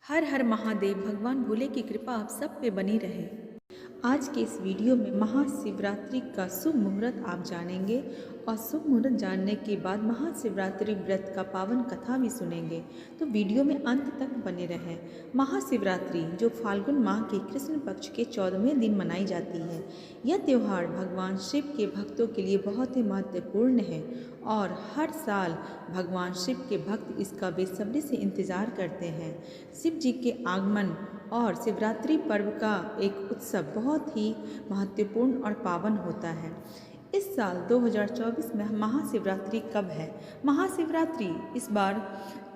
हर हर महादेव। भगवान भोले की कृपा आप सब पे बनी रहे। आज के इस वीडियो में महाशिवरात्रि का शुभ मुहूर्त आप जानेंगे और शुभ मुहूर्त जानने के बाद महाशिवरात्रि व्रत का पावन कथा भी सुनेंगे, तो वीडियो में अंत तक बने रहें। महाशिवरात्रि जो फाल्गुन माह के कृष्ण पक्ष के 14वें दिन मनाई जाती है, यह त्यौहार भगवान शिव के भक्तों के लिए बहुत ही महत्वपूर्ण है और हर साल भगवान शिव के भक्त इसका बेसब्री से इंतज़ार करते हैं। शिव जी के आगमन और शिवरात्रि पर्व का एक उत्सव बहुत ही महत्वपूर्ण और पावन होता है। इस साल 2024 में महाशिवरात्रि कब है? महाशिवरात्रि इस बार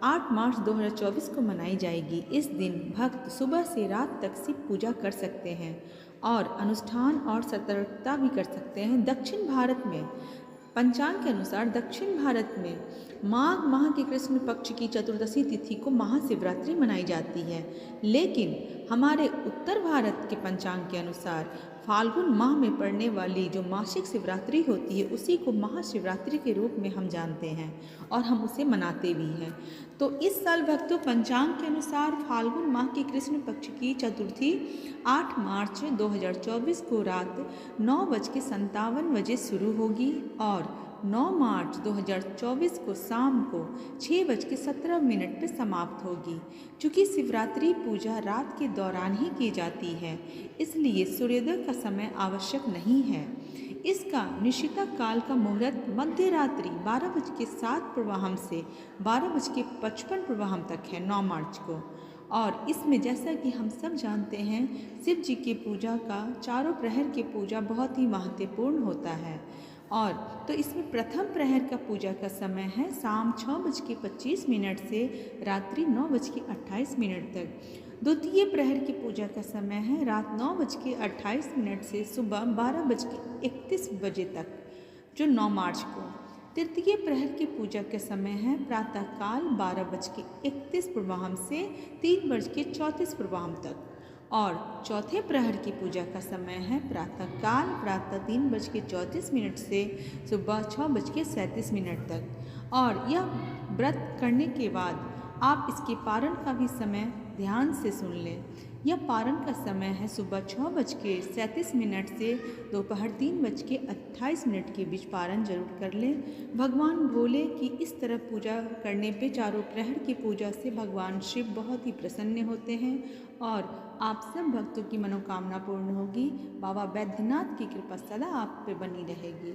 8 मार्च 2024 को मनाई जाएगी। इस दिन भक्त सुबह से रात तक शिव पूजा कर सकते हैं और अनुष्ठान और सतर्कता भी कर सकते हैं। दक्षिण भारत में पंचांग के अनुसार दक्षिण भारत में माघ माह के कृष्ण पक्ष की चतुर्दशी तिथि को महाशिवरात्रि मनाई जाती है, लेकिन हमारे उत्तर भारत के पंचांग के अनुसार फाल्गुन माह में पड़ने वाली जो मासिक शिवरात्रि होती है उसी को महाशिवरात्रि के रूप में हम जानते हैं और हम उसे मनाते भी हैं। तो इस साल भक्तों पंचांग के अनुसार फाल्गुन माह की कृष्ण पक्ष की चतुर्थी 8 मार्च 2024 को रात 9:57 शुरू होगी और 9 मार्च 2024 को शाम को 6:17 पर समाप्त होगी। चूँकि शिवरात्रि पूजा रात के दौरान ही की जाती है, इसलिए सूर्योदय का समय आवश्यक नहीं है। इसका निशिता काल का मुहूर्त मध्य रात्रि 12:07 से 12:55 तक है 9 मार्च को। और इसमें जैसा कि हम सब जानते हैं, शिव जी की पूजा का चारों प्रहर की पूजा बहुत ही महत्वपूर्ण होता है। और तो इसमें प्रथम प्रहर का पूजा का समय है शाम 6:25 से रात्रि 9:28 तक। द्वितीय प्रहर की पूजा का समय है रात 9:28 से सुबह 12:31 तक, जो 9 मार्च को। तृतीय प्रहर की पूजा का समय है प्रातःकाल 12:31 से 3:34 तक और चौथे प्रहर की पूजा का समय है प्रातःकाल 3:34 से सुबह 6:37 तक। और यह व्रत करने के बाद आप इसके पारण का भी समय ध्यान से सुन लें। यह पारण का समय है सुबह 6:37 से दोपहर 3:28 के बीच पारण जरूर कर लें। भगवान भोले की इस तरह पूजा करने पे चारों प्रहर की पूजा से भगवान शिव बहुत ही प्रसन्न होते हैं और आप सब भक्तों की मनोकामना पूर्ण होगी। बाबा बैद्यनाथ की कृपा सदा आप पे बनी रहेगी।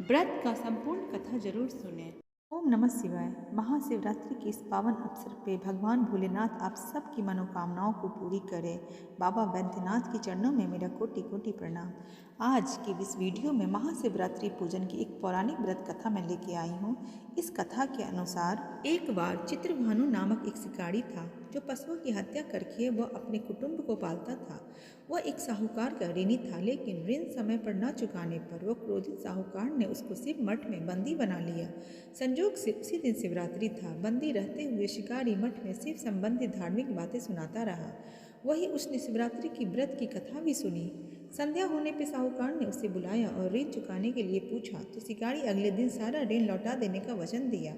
व्रत का संपूर्ण कथा जरूर सुनें। ओम नमः शिवाय। महाशिवरात्रि के इस पावन अवसर पे भगवान भोलेनाथ आप सब की मनोकामनाओं को पूरी करें। बाबा बैद्यनाथ के चरणों में मेरा कोटि कोटि प्रणाम। आज की इस वीडियो में महाशिवरात्रि पूजन की एक पौराणिक व्रत कथा मैं लेके आई हूँ। इस कथा के अनुसार एक बार चित्रभानु नामक एक शिकारी था जो पशुओं की हत्या करके वह अपने कुटुंब को पालता था। वह एक साहूकार का ऋणी था, लेकिन ऋण समय पर न चुकाने पर वह क्रोधित साहूकार ने उसको शिव मठ में बंदी बना लिया। संजोग से उसी दिन शिवरात्रि था। बंदी रहते हुए शिकारी मठ में शिव संबंधी धार्मिक बातें सुनाता रहा। वही उसने शिवरात्रि की व्रत की कथा भी सुनी। संध्या होने पे साहूकार ने उसे बुलाया और ऋण चुकाने के लिए पूछा, तो शिकारी अगले दिन सारा ऋण लौटा देने का वचन दिया।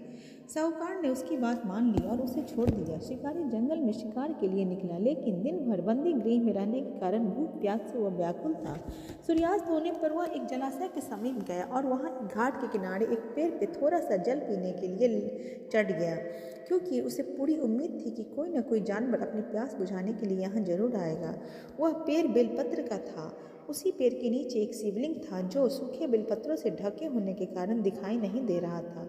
साहूकार ने उसकी बात मान ली और उसे छोड़ दिया। शिकारी जंगल में शिकार के लिए निकला, लेकिन दिन भर बंदी गृह में रहने के कारण भूख प्यास से वह व्याकुल था। सूर्यास्त होने पर वह एक जलाशय के समीप गया और वहाँ एक घाट के किनारे एक पेड़ पे थोड़ा सा जल पीने के लिए चढ़ गया, क्योंकि उसे पूरी उम्मीद थी कि कोई न कोई जानवर अपनी प्यास बुझाने के लिए यहाँ जरूर आएगा। वह पेड़ बेलपत्र का था। उसी पेड़ के नीचे एक शिवलिंग था जो सूखे बेलपत्रों से ढके होने के कारण दिखाई नहीं दे रहा था।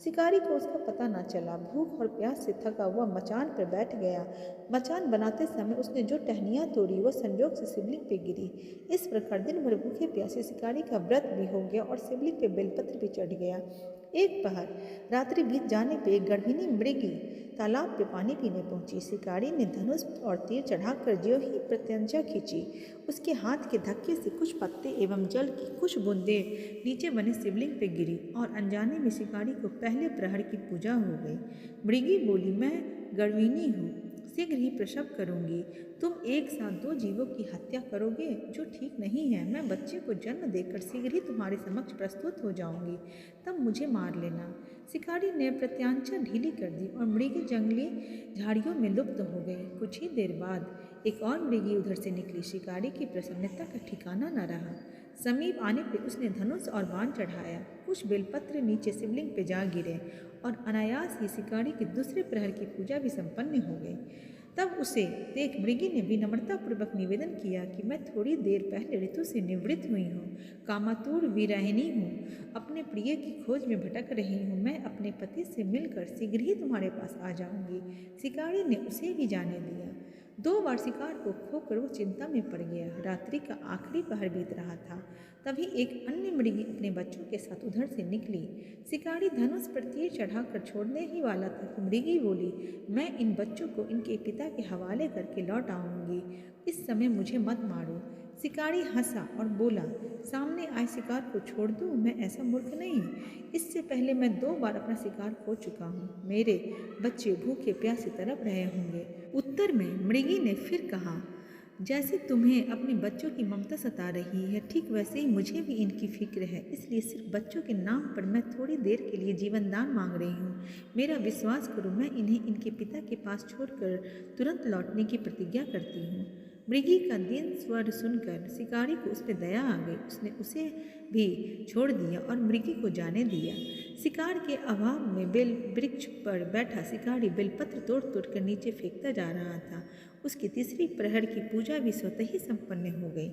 शिकारी को उसका पता न चला। भूख और प्यास से थका हुआ मचान पर बैठ गया। मचान बनाते समय उसने जो टहनियाँ तोड़ी वह संजोग से शिवलिंग पे गिरी। इस प्रकार दिन भर भूखे प्यासे शिकारी का व्रत भी हो गया और शिवलिंग पे बेलपत्र भी चढ़ गया। एक पहर रात्रि बीत जाने पे एक गर्भिणी मृगी तालाब पे पानी पीने पहुंची। शिकारी ने धनुष और तीर चढ़ाकर ज्यों ही प्रत्यंचा खींची, उसके हाथ के धक्के से कुछ पत्ते एवं जल की कुछ बूंदें नीचे बने शिवलिंग पे गिरी और अनजाने में शिकारी को पहले प्रहर की पूजा हो गई। मृगी बोली, मैं गर्भिणी हूँ, शीघ्र ही प्रसव करूंगी। तुम एक साथ 2 जीवों की हत्या करोगे, जो ठीक नहीं है। मैं बच्चे को जन्म देकर शीघ्र ही तुम्हारे समक्ष प्रस्तुत हो जाऊंगी, तब मुझे मार लेना। शिकारी ने प्रत्यांचा ढीली कर दी और मृगी जंगली झाड़ियों में लुप्त हो गई। कुछ ही देर बाद एक और मृगी उधर से निकली। शिकारी की प्रसन्नता का ठिकाना न रहा। समीप आने पर उसने धनुष और बाण चढ़ाया। कुछ बेलपत्र नीचे शिवलिंग पे जा गिरे और अनायास ही शिकारी के दूसरे प्रहर की पूजा भी संपन्न हो गई। तब उसे देख मृगी ने विनम्रतापूर्वक निवेदन किया कि मैं थोड़ी देर पहले ऋतु से निवृत्त हुई हूँ, कामातुर वीराहिनी हूँ, अपने प्रिय की खोज में भटक रही हूँ। मैं अपने पति से मिलकर शीघ्र ही तुम्हारे पास आ जाऊंगी। शिकारी ने उसे भी जाने दिया। 2 बार शिकार को खोकर वो चिंता में पड़ गया। रात्रि का आखिरी पहर बीत रहा था। तभी एक अन्य मृगी अपने बच्चों के साथ उधर से निकली। शिकारी धनुष पर तीर चढ़ाकर छोड़ने ही वाला था कि मृगी बोली, मैं इन बच्चों को इनके पिता के हवाले करके लौट आऊंगी। इस समय मुझे मत मारो। शिकारी हंसा और बोला, सामने आए शिकार को छोड़ दूं? मैं ऐसा मूर्ख नहीं। इससे पहले मैं 2 बार अपना शिकार खो चुका हूँ। मेरे बच्चे भूखे प्यासे तड़प रहे होंगे। उत्तर में मृगी ने फिर कहा, जैसे तुम्हें अपने बच्चों की ममता सता रही है, ठीक वैसे ही मुझे भी इनकी फिक्र है। इसलिए सिर्फ बच्चों के नाम पर मैं थोड़ी देर के लिए जीवन दान मांग रही हूँ। मेरा विश्वास करो, मैं इन्हें इनके पिता के पास छोड़कर तुरंत लौटने की प्रतिज्ञा करती हूँ। मृगी का दीन स्वर सुनकर शिकारी को उस पर दया आ गई। उसने उसे भी छोड़ दिया और मृगी को जाने दिया। शिकार के अभाव में बेल वृक्ष पर बैठा शिकारी बेलपत्र तोड़ तोड़ कर नीचे फेंकता जा रहा था। उसकी तीसरी प्रहर की पूजा भी स्वतः ही संपन्न हो गई।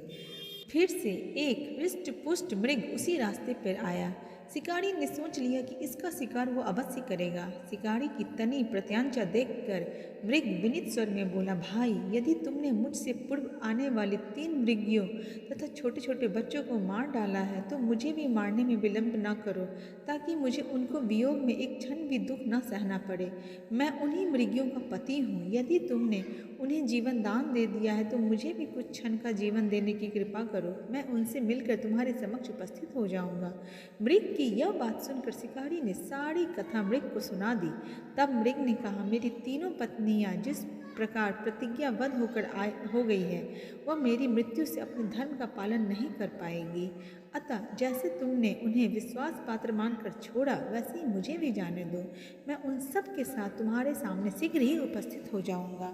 फिर से एक हृष्ट पुष्ट मृग उसी रास्ते पर आया। शिकारी ने सोच लिया कि इसका शिकार वो अवश्य करेगा। शिकारी की तनी प्रत्यांचा देखकर मृग विनीत स्वर में बोला, भाई, यदि तुमने मुझसे पूर्व आने वाले 3 मृगियों तथा छोटे छोटे बच्चों को मार डाला है तो मुझे भी मारने में विलंब न करो, ताकि मुझे उनको वियोग में एक क्षण भी दुख न सहना पड़े। मैं उन्हीं मृगियों का पति हूँ। यदि तुमने उन्हें जीवन दान दे दिया है तो मुझे भी कुछ क्षण का जीवन देने की कृपा करो। मैं उनसे मिलकर तुम्हारे समक्ष उपस्थित हो जाऊंगा। मृग की यह बात सुनकर शिकारी ने सारी कथा मृग को सुना दी। तब मृग ने कहा, मेरी तीनों पत्नियां जिस प्रकार प्रतिज्ञाबद्ध होकर हो गई है, वह मेरी मृत्यु से अपने धर्म का पालन नहीं कर पाएगी। अतः जैसे तुमने उन्हें विश्वास पात्र मानकर छोड़ा, वैसे ही मुझे भी जाने दो। मैं उन सब के साथ तुम्हारे सामने शीघ्र ही उपस्थित हो जाऊंगा।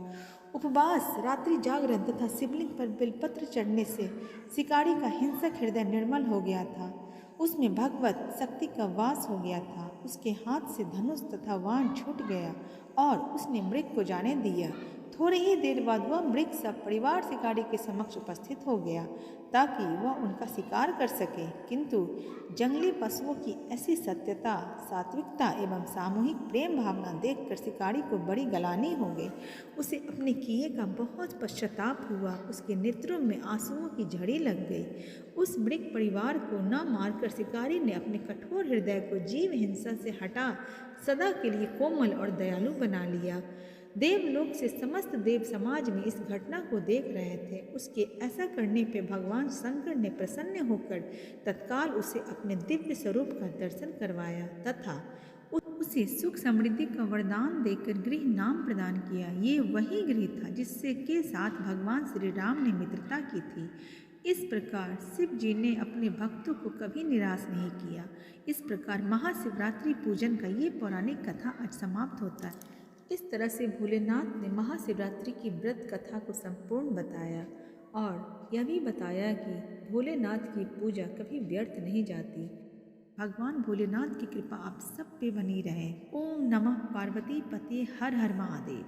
उपवास, रात्रि जागरण तथा शिवलिंग पर बेलपत्र चढ़ने से शिकारी का हिंसक हृदय निर्मल हो गया था। उसमें भगवत शक्ति का वास हो गया था। उसके हाथ से धनुष तथा बाण छूट गया और उसने मृग को जाने दिया। थोड़ी ही देर बाद वह मृग सब परिवार शिकारी के समक्ष उपस्थित हो गया ताकि वह उनका शिकार कर सके। किंतु जंगली पशुओं की ऐसी सत्यता, सात्विकता एवं सामूहिक प्रेम भावना देखकर शिकारी को बड़ी गलानी हो गई। उसे अपने किए का बहुत पश्चाताप हुआ। उसके नेत्रों में आंसुओं की झड़ी लग गई। उस मृग परिवार को न मारकर शिकारी ने अपने कठोर हृदय को जीव हिंसा से हटा सदा के लिए कोमल और दयालु बना लिया। देवलोक से समस्त देव समाज में इस घटना को देख रहे थे। उसके ऐसा करने पे भगवान शंकर ने प्रसन्न होकर तत्काल उसे अपने दिव्य स्वरूप का दर्शन करवाया तथा उसे सुख समृद्धि का वरदान देकर गृह नाम प्रदान किया। ये वही गृह था जिससे के साथ भगवान श्री राम ने मित्रता की थी। इस प्रकार शिव जी ने अपने भक्तों को कभी निराश नहीं किया। इस प्रकार महाशिवरात्रि पूजन का ये पौराणिक कथा आज समाप्त होता है। इस तरह से भोलेनाथ ने महाशिवरात्रि की व्रत कथा को संपूर्ण बताया और यह भी बताया कि भोलेनाथ की पूजा कभी व्यर्थ नहीं जाती। भगवान भोलेनाथ की कृपा आप सब पे बनी रहे। ओम नमः पार्वती पते हर हर महादेव।